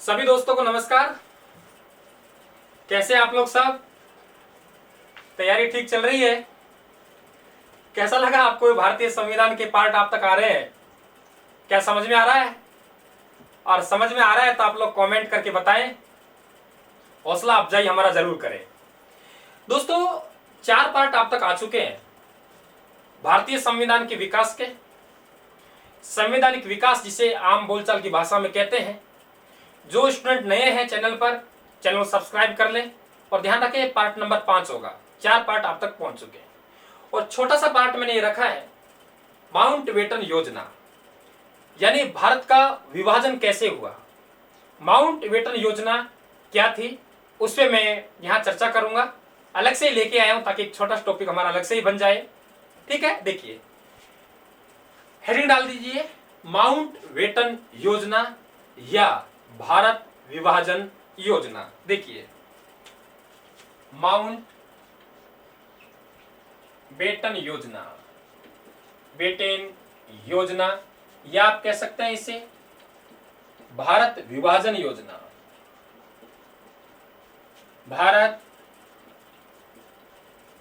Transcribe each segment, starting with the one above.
सभी दोस्तों को नमस्कार। कैसे आप लोग सब? तैयारी ठीक चल रही है? कैसा लगा आपको ये भारतीय संविधान के पार्ट आप तक आ रहे हैं? क्या समझ में आ रहा है? और समझ में आ रहा है तो आप लोग कमेंट करके बताएं, हौसला अफजाई हमारा जरूर करें। दोस्तों, 4 पार्ट आप तक आ चुके हैं भारतीय संविधान के विकास के। संवैधानिक विकास जिसे आम बोलचाल की भाषा में कहते हैं। जो स्टूडेंट नए हैं चैनल पर, चैनल को सब्सक्राइब कर लें और ध्यान रखें पार्ट नंबर 5 होगा। 4 पार्ट आप तक पहुंच चुके हैं और छोटा सा पार्ट मैंने ये रखा है माउंटबेटन योजना, यानी भारत का विभाजन कैसे हुआ। माउंटबेटन योजना क्या थी उस पर मैं यहां चर्चा करूंगा। अलग से ही लेके आया हूं ताकि एक छोटा टॉपिक हमारा अलग से ही बन जाए। ठीक है, देखिए हेडिंग डाल दीजिए, माउंटबेटन योजना या भारत विभाजन योजना। देखिए माउंटबेटन योजना, बेटेन योजना, या आप कह सकते हैं इसे भारत विभाजन योजना। भारत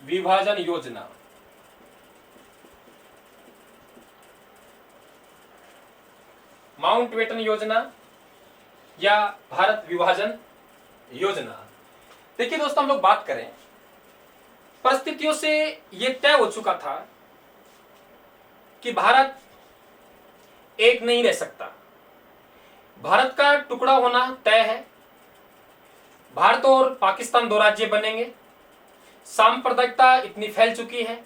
विभाजन योजना, माउंटबेटन योजना या भारत विभाजन योजना। देखिए दोस्तों, हम लोग बात करें, परिस्थितियों से यह तय हो चुका था कि भारत एक नहीं रह सकता। भारत का टुकड़ा होना तय है। भारत और पाकिस्तान 2 राज्य बनेंगे। सांप्रदायिकता इतनी फैल चुकी है,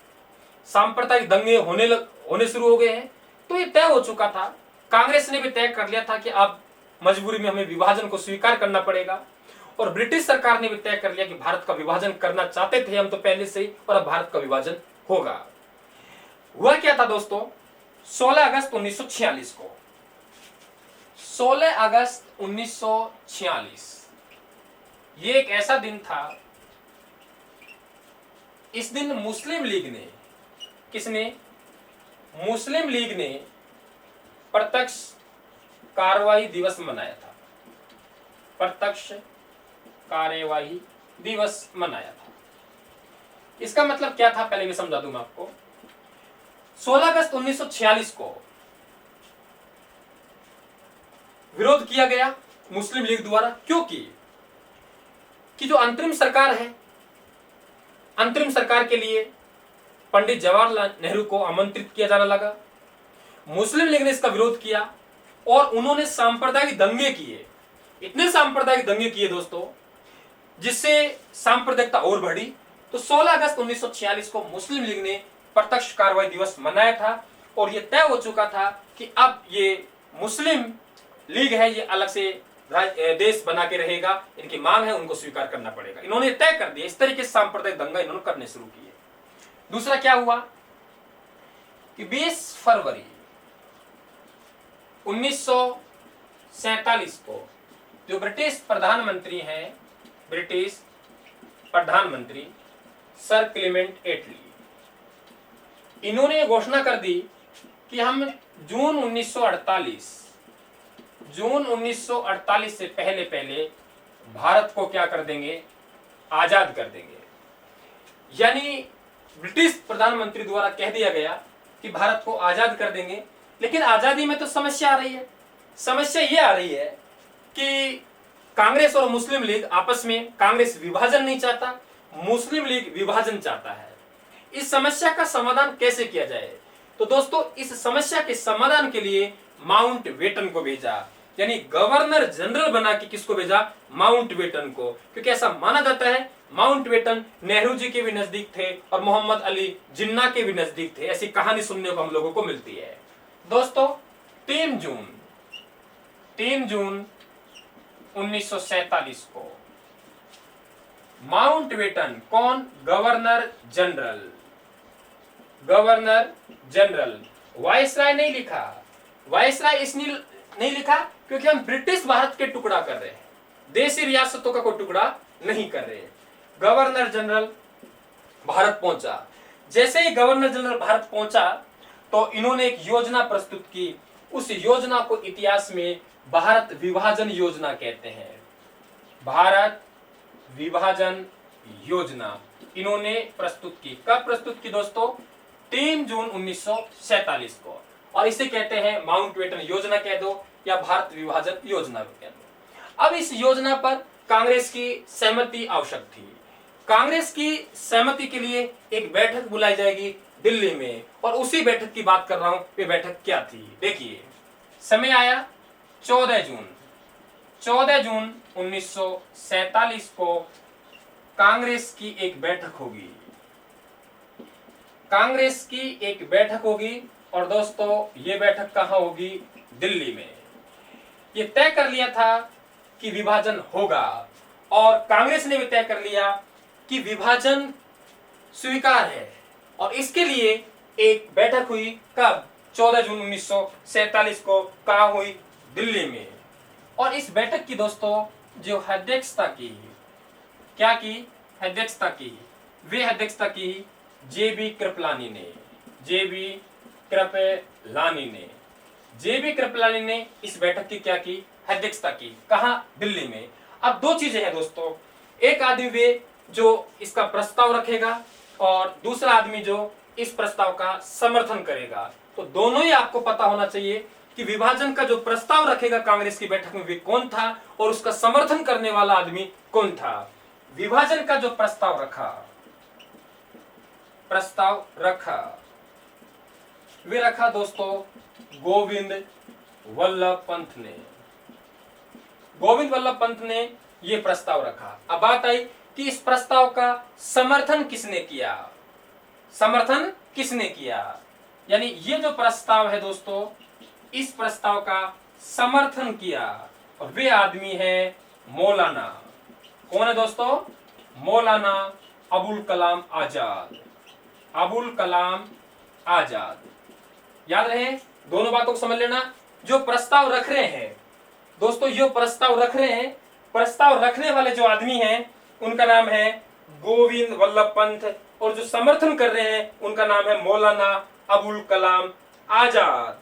सांप्रदायिक दंगे होने शुरू हो गए हैं। तो ये तय हो चुका था। कांग्रेस ने भी तय कर लिया था कि अब मजबूरी में हमें विभाजन को स्वीकार करना पड़ेगा। और ब्रिटिश सरकार ने भी तय कर लिया कि भारत का विभाजन करना चाहते थे हम तो पहले से ही, और अब भारत का विभाजन होगा। हुआ क्या था दोस्तों, 16 अगस्त 1946 को, 16 अगस्त 1946 ये एक ऐसा दिन था। इस दिन मुस्लिम लीग ने, किसने? मुस्लिम लीग ने प्रत्यक्ष कार्यवाही दिवस मनाया था। प्रत्यक्ष कार्यवाही दिवस मनाया था। इसका मतलब क्या था पहले मैं समझा दूं आपको। 16 अगस्त 1946 को विरोध किया गया मुस्लिम लीग द्वारा, क्योंकि कि जो अंतरिम सरकार है, अंतरिम सरकार के लिए पंडित जवाहरलाल नेहरू को आमंत्रित किया जाने लगा। मुस्लिम लीग ने इसका विरोध किया और उन्होंने सांप्रदायिक दंगे किए। इतने सांप्रदायिक दंगे किए दोस्तों, जिससे सांप्रदायिकता और बढ़ी। तो 16 अगस्त 1946 को मुस्लिम लीग ने प्रत्यक्ष कार्रवाई दिवस मनाया था और यह तय हो चुका था कि अब ये मुस्लिम लीग है, ये अलग से देश बना के रहेगा। इनकी मांग है, उनको स्वीकार करना पड़ेगा। इन्होंने तय कर दिया। इस तरीके से सांप्रदायिक दंगा इन्होंने करने शुरू किए। दूसरा क्या हुआ कि 20 फरवरी 1947 को जो ब्रिटिश प्रधानमंत्री हैं, ब्रिटिश प्रधानमंत्री सर क्लेमेंट एटली, इन्होंने घोषणा कर दी कि हम जून 1948 से पहले पहले भारत को क्या कर देंगे? आजाद कर देंगे। यानी ब्रिटिश प्रधानमंत्री द्वारा कह दिया गया कि भारत को आजाद कर देंगे। लेकिन आजादी में तो समस्या आ रही है। समस्या ये आ रही है कि कांग्रेस और मुस्लिम लीग आपस में, कांग्रेस विभाजन नहीं चाहता, मुस्लिम लीग विभाजन चाहता है। इस समस्या का समाधान कैसे किया जाए? तो दोस्तों, इस समस्या के समाधान के लिए माउंटबेटन को भेजा, यानी गवर्नर जनरल बना के किसको भेजा? माउंटबेटन को। क्योंकि ऐसा माना जाता है माउंटबेटन नेहरू जी के भी नजदीक थे और मोहम्मद अली जिन्ना के भी नजदीक थे। ऐसी कहानी सुनने को हम लोगों को मिलती है। दोस्तों, 3 जून 1947 को माउंटबेटन, कौन? Governor general. वायसराय नहीं लिखा। वायसराय इसलिए नहीं लिखा क्योंकि हम ब्रिटिश भारत के टुकड़ा कर रहे हैं, देशी रियासतों का कोई टुकड़ा नहीं कर रहे हैं। गवर्नर जनरल भारत पहुंचा। जैसे ही गवर्नर जनरल भारत पहुंचा तो इन्होंने एक योजना प्रस्तुत की। उस योजना को इतिहास में भारत विभाजन योजना कहते हैं। भारत विभाजन योजना इन्होंने प्रस्तुत की। कब प्रस्तुत की दोस्तों? 3 जून 1947 को। और इसे कहते हैं माउंटबेटन योजना कह दो या भारत विभाजन योजना कह दो। अब इस योजना पर कांग्रेस की सहमति आवश्यक थी। कांग्रेस की सहमति के लिए एक बैठक बुलाई जाएगी दिल्ली में, और उसी बैठक की बात कर रहा हूं। ये बैठक क्या थी? देखिए, समय आया 14 जून 1947 को कांग्रेस की एक बैठक होगी। कांग्रेस की एक बैठक होगी, और दोस्तों ये बैठक कहां होगी? दिल्ली में। ये तय कर लिया था कि विभाजन होगा, और कांग्रेस ने भी तय कर लिया कि विभाजन स्वीकार है, और इसके लिए एक बैठक हुई। कब? 14 जून 1947 को। कहां हुई? दिल्ली में। और इस बैठक की दोस्तों जो अध्यक्षता की, क्या की? अध्यक्षता की, वे अध्यक्षता की जेबी कृपलानी ने। जेबी कृपलानी ने इस बैठक की क्या की? अध्यक्षता की। कहां? दिल्ली में। अब दो चीजें हैं दोस्तों, एक आदमी वे जो इसका प्रस्ताव रखेगा, और दूसरा आदमी जो इस प्रस्ताव का समर्थन करेगा। तो दोनों ही आपको पता होना चाहिए कि विभाजन का जो प्रस्ताव रखेगा कांग्रेस की बैठक में, वे कौन था, और उसका समर्थन करने वाला आदमी कौन था। विभाजन का जो प्रस्ताव रखा वे रखा दोस्तों गोविंद वल्लभ पंत ने। गोविंद वल्लभ पंत ने यह प्रस्ताव रखा। अब बात आई कि इस प्रस्ताव का समर्थन किसने किया? यानी ये जो प्रस्ताव है दोस्तों, इस प्रस्ताव का समर्थन किया, और वे आदमी है मौलाना। कौन है दोस्तों? मौलाना अबुल कलाम आजाद। याद रहे, दोनों बातों को समझ लेना। जो प्रस्ताव रख रहे हैं दोस्तों, प्रस्ताव रखने वाले जो आदमी हैं, उनका नाम है गोविंद वल्लभ पंत, और जो समर्थन कर रहे हैं उनका नाम है मौलाना अबुल कलाम आजाद।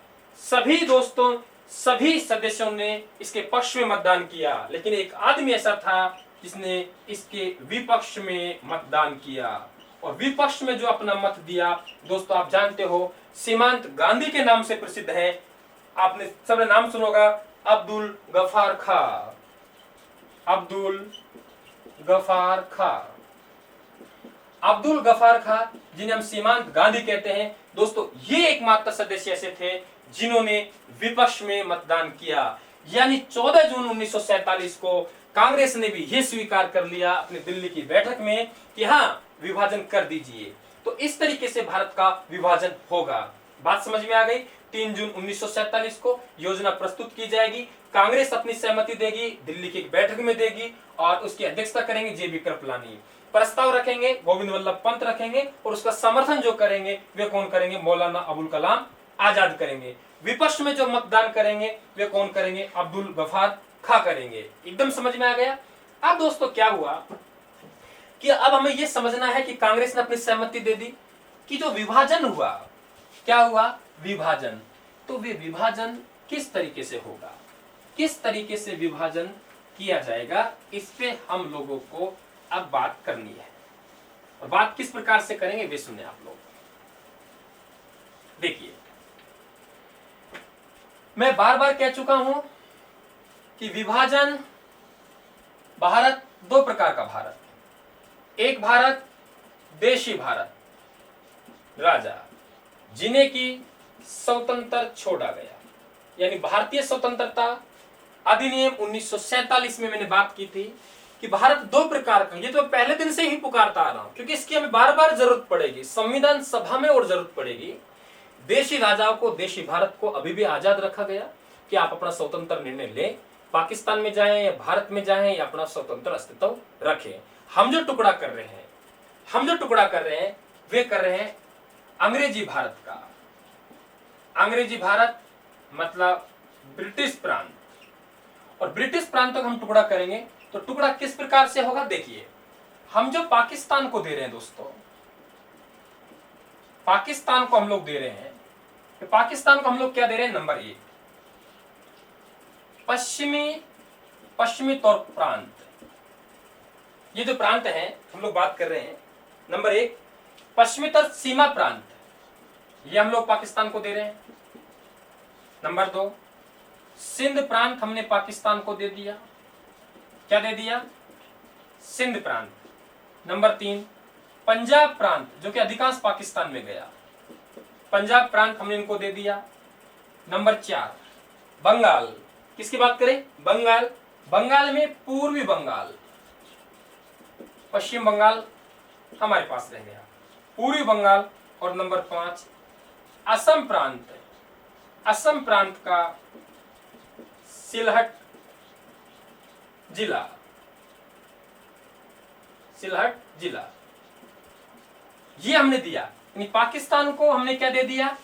सभी सदस्यों ने इसके पक्ष में मतदान किया, लेकिन एक आदमी ऐसा था जिसने इसके विपक्ष में मतदान किया। और विपक्ष में जो अपना मत दिया दोस्तों, आप जानते हो, सीमांत गांधी के नाम से प्रसिद्ध है। आपने सबने नाम सुना होगा, अब्दुल गफार खां, जिन्हें हम सीमांत गांधी कहते हैं। दोस्तों ये एकमात्र सदस्य ऐसे थे जिन्होंने विपक्ष में मतदान किया। यानी 14 जून 1947 को कांग्रेस ने भी यह स्वीकार कर लिया अपनी दिल्ली की बैठक में कि हाँ, विभाजन कर दीजिए। तो इस तरीके से भारत का विभाजन होगा। बात समझ में आ गई? 3 जून 1947 को योजना प्रस्तुत की जाएगी। कांग्रेस अपनी सहमति देगी, दिल्ली की एक बैठक में देगी, और उसकी अध्यक्षता करेंगे जेबी कृपलानी। प्रस्ताव रखेंगे गोविंद वल्लभ पंत रखेंगे, और उसका समर्थन जो करेंगे वे कौन करेंगे? मौलाना अबुल कलाम आजाद करेंगे। विपक्ष में जो मतदान करेंगे वे कौन करेंगे? अब्दुल गफार खां करेंगे। एकदम समझ में आ गया? अब दोस्तों क्या हुआ कि अब हमें यह समझना है कि कांग्रेस ने अपनी सहमति दे दी कि जो विभाजन हुआ, क्या हुआ? विभाजन। तो वे विभाजन किस तरीके से होगा, किस तरीके से विभाजन किया जाएगा, इस पे हम लोगों को अब बात करनी है। और बात किस प्रकार से करेंगे वे सुने आप लोग। देखिए, मैं बार बार कह चुका हूं कि विभाजन, भारत दो प्रकार का भारत है। एक भारत देशी भारत, राजा जिन्हें की स्वतंत्र छोड़ा गया, यानी भारतीय स्वतंत्रता अधिनियम 1947 में मैंने बात की थी कि भारत दो प्रकार का। ये तो पहले दिन से ही पुकारता आ रहा हूं, क्योंकि इसकी हमें बार बार जरूरत पड़ेगी, संविधान सभा में और जरूरत पड़ेगी। देशी राजाओं को, देशी भारत को अभी भी आजाद रखा गया कि आप अपना स्वतंत्र निर्णय लें, पाकिस्तान में जाएं या भारत में जाएं, या अपना स्वतंत्र अस्तित्व रखें। हम जो टुकड़ा कर रहे हैं वे कर रहे हैं अंग्रेजी भारत का। अंग्रेजी भारत मतलब ब्रिटिश प्रांत, और ब्रिटिश प्रांत तक हम टुकड़ा करेंगे। तो टुकड़ा किस प्रकार से होगा? देखिए, हम जो पाकिस्तान को दे रहे हैं दोस्तों, पाकिस्तान को हम लोग दे रहे हैं, तो पाकिस्तान को हम लोग क्या दे रहे हैं? नंबर 1। पश्चिमी तौर प्रांत, ये जो प्रांत है हम लोग बात कर रहे हैं, नंबर 1 पश्चिमी तट सीमा प्रांत, ये हम लोग पाकिस्तान को दे रहे हैं। नंबर 2 सिंध प्रांत हमने पाकिस्तान को दे दिया, क्या दे दिया? सिंध प्रांत। नंबर 3 पंजाब प्रांत, जो कि अधिकांश पाकिस्तान में गया, पंजाब प्रांत हमने इनको दे दिया। नंबर 4 बंगाल, किसकी बात करें? बंगाल। बंगाल में पूर्वी बंगाल, पश्चिम बंगाल हमारे पास रह गया, पूर्वी बंगाल। और नंबर 5 असम प्रांत, असम प्रांत का सिलहट जिला, सिलहट जिला, ये हमने दिया। यानी पाकिस्तान को हमने क्या दे दिया?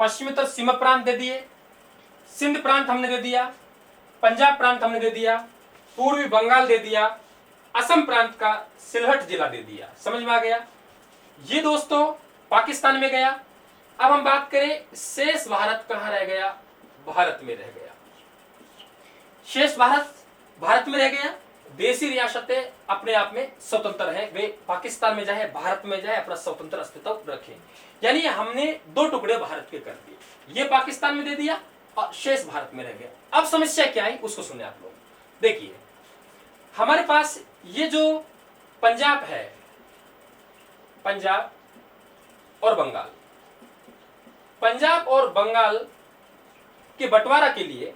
पश्चिमी तट सीमा प्रांत दे दिए, सिंध प्रांत हमने दे दिया, पंजाब प्रांत हमने दे दिया, पूर्वी बंगाल दे दिया, असम प्रांत का सिलहट जिला दे दिया। समझ में आ गया? ये दोस्तों पाकिस्तान में गया। अब हम बात करें शेष भारत कहां रह गया? भारत में रह गया। शेष भारत भारत में रह गया। देशी रियासतें अपने आप में स्वतंत्र हैं, वे पाकिस्तान में चाहे भारत में जाए अपना स्वतंत्र अस्तित्व रखें। यानी हमने 2 टुकड़े भारत के कर दिए, ये पाकिस्तान में दे दिया और शेष भारत में रह गया। अब समस्या क्या आई उसको सुने आप लोग। देखिए हमारे पास ये जो पंजाब है, पंजाब और बंगाल, पंजाब और बंगाल के बंटवारा के लिए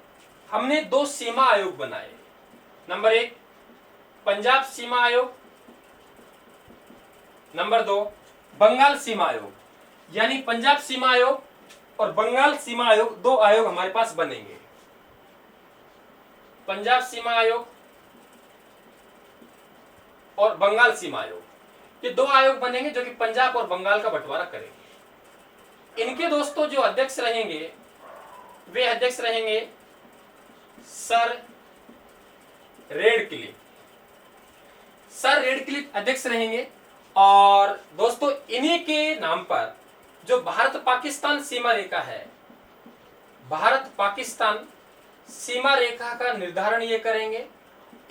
हमने 2 सीमा आयोग बनाए। नंबर 1 पंजाब सीमा आयोग, नंबर 2 बंगाल सीमा आयोग। यानी पंजाब सीमा आयोग और बंगाल सीमा आयोग, 2 आयोग हमारे पास बनेंगे। पंजाब सीमा आयोग और बंगाल सीमा आयोग, ये 2 आयोग बनेंगे जो कि पंजाब और बंगाल का बंटवारा करेंगे। इनके दोस्तों जो अध्यक्ष रहेंगे वे अध्यक्ष रहेंगे सर रेडक्लिफ, सर रेडक्लिफ अध्यक्ष रहेंगे। और दोस्तों इन्हीं के नाम पर जो भारत पाकिस्तान सीमा रेखा है, भारत पाकिस्तान सीमा रेखा का निर्धारण ये करेंगे।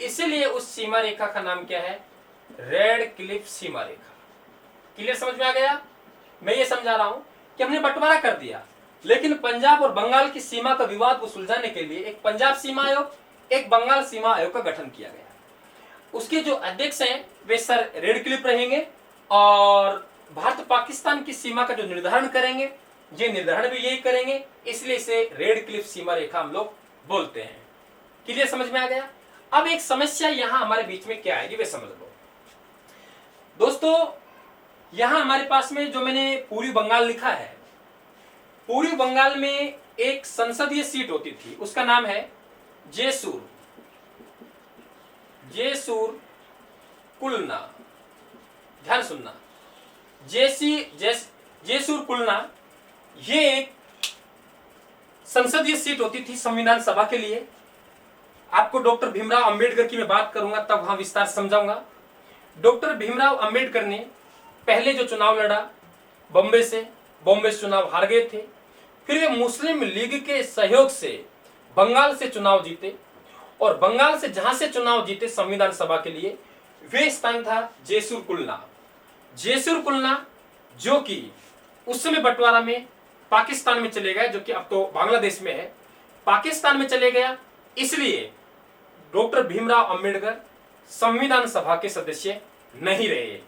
इसीलिए उस सीमा रेखा का नाम क्या है? रेडक्लिफ सीमा रेखा। क्लियर? समझ में आ गया? मैं ये समझा रहा हूं कि हमने बंटवारा कर दिया, लेकिन पंजाब और बंगाल की सीमा का विवाद को सुलझाने के लिए एक पंजाब सीमा आयोग, एक बंगाल सीमा आयोग का गठन किया गया। उसके जो अध्यक्ष हैं वे सर रेडक्लिफ रहेंगे और भारत पाकिस्तान की सीमा का जो निर्धारण करेंगे, ये निर्धारण भी यही करेंगे, इसलिए इसे रेडक्लिफ सीमा रेखा हम लोग बोलते हैं। क्लियर? समझ में आ गया? अब एक समस्या यहां हमारे बीच में क्या आएगी वे समझ लो दोस्तों। यहां हमारे पास में जो मैंने पूर्वी बंगाल लिखा है, पूर्वी बंगाल में एक संसदीय सीट होती थी, उसका नाम है जेसूर, जेसूर कुलना। ध्यान सुनना, जेसूर कुलना, ये एक संसदीय सीट होती थी संविधान सभा के लिए। आपको डॉक्टर भीमराव अंबेडकर की मैं बात करूंगा तब वहां विस्तार समझाऊंगा। डॉक्टर भीमराव अंबेडकर ने पहले जो चुनाव लड़ा बॉम्बे से चुनाव हार गए थे। फिर वे मुस्लिम लीग के सहयोग से बंगाल से चुनाव जीते और बंगाल से जहां से चुनाव जीते संविधान सभा के लिए, वे स्थान था जेसूर कुलना। जेसूर कुलना जो कि उस समय बंटवारा में पाकिस्तान में चले गए, जो कि अब तो बांग्लादेश में है, पाकिस्तान में चले गया। इसलिए डॉक्टर भीमराव अंबेडकर संविधान सभा के सदस्य नहीं रहे।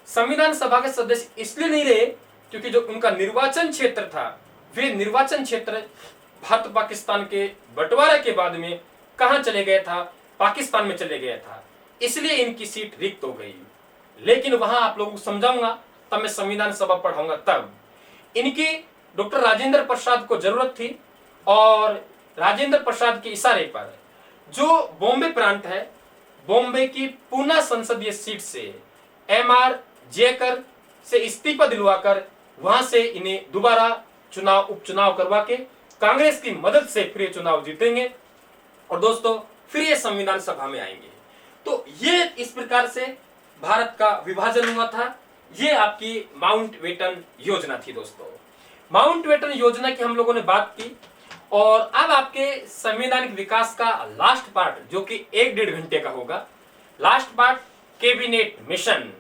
संविधान सभा के सदस्य इसलिए नहीं रहे क्योंकि जो उनका निर्वाचन क्षेत्र था, वे निर्वाचन क्षेत्र भारत पाकिस्तान के बंटवारे के बाद में कहां चले गया था? पाकिस्तान में चले गया था। इसलिए इनकी सीट रिक्त हो गई। लेकिन वहां आप लोगों को समझाऊंगा, तब मैं संविधान सभा पढ़ाऊंगा तब। इनकी डॉक्टर राजेंद्र प्रसाद को जरूरत थी और राजेंद्र प्रसाद के इशारे पर जो बॉम्बे प्रांत है, बॉम्बे की पूना संसदीय सीट से एमआर जेकर से इस्तीफा दिलवाकर वहां से इन्हें दोबारा उपचुनाव करवा के कांग्रेस की मदद से फिर चुनाव जीतेंगे और दोस्तों फिर ये संविधान सभा में आएंगे। तो ये इस प्रकार से भारत का विभाजन हुआ था। ये आपकी माउंटबेटन योजना थी दोस्तों। माउंटबेटन योजना की हम लोगों ने बात की और अब आपके संवैधानिक विकास का लास्ट पार्ट जो कि 1-1.5 घंटे का होगा। Last part cabinet mission.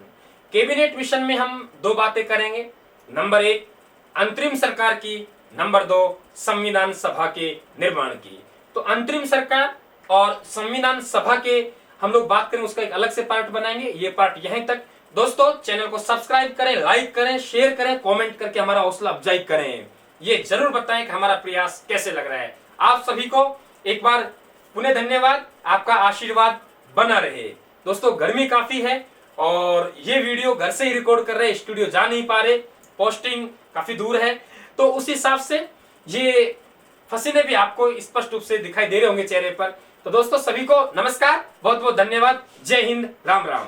Cabinet mission में हम 2 बातें करेंगे। नंबर 1 अंतरिम सरकार की, नंबर 2 संविधान सभा के निर्माण की। तो अंतरिम सरकार और संविधान सभा के हम लोग बात करें, उसका एक अलग से पार्ट बनाएंगे। ये पार्ट यहीं तक। दोस्तों चैनल को सब्सक्राइब करें, लाइक करें, शेयर करें, कमेंट करके हमारा हौसला अफजाई करें। ये जरूर बताएं कि हमारा प्रयास कैसे लग रहा है। आप सभी को एक बार पुनः धन्यवाद। आपका आशीर्वाद बना रहे। दोस्तों गर्मी काफी है और ये वीडियो घर से ही रिकॉर्ड कर रहे हैं, स्टूडियो जा नहीं पा रहे, पोस्टिंग काफी दूर है, तो उस हिसाब से ये पसीने भी आपको स्पष्ट रूप से दिखाई दे रहे होंगे चेहरे पर। तो दोस्तों सभी को नमस्कार, बहुत बहुत धन्यवाद। जय हिंद, राम राम।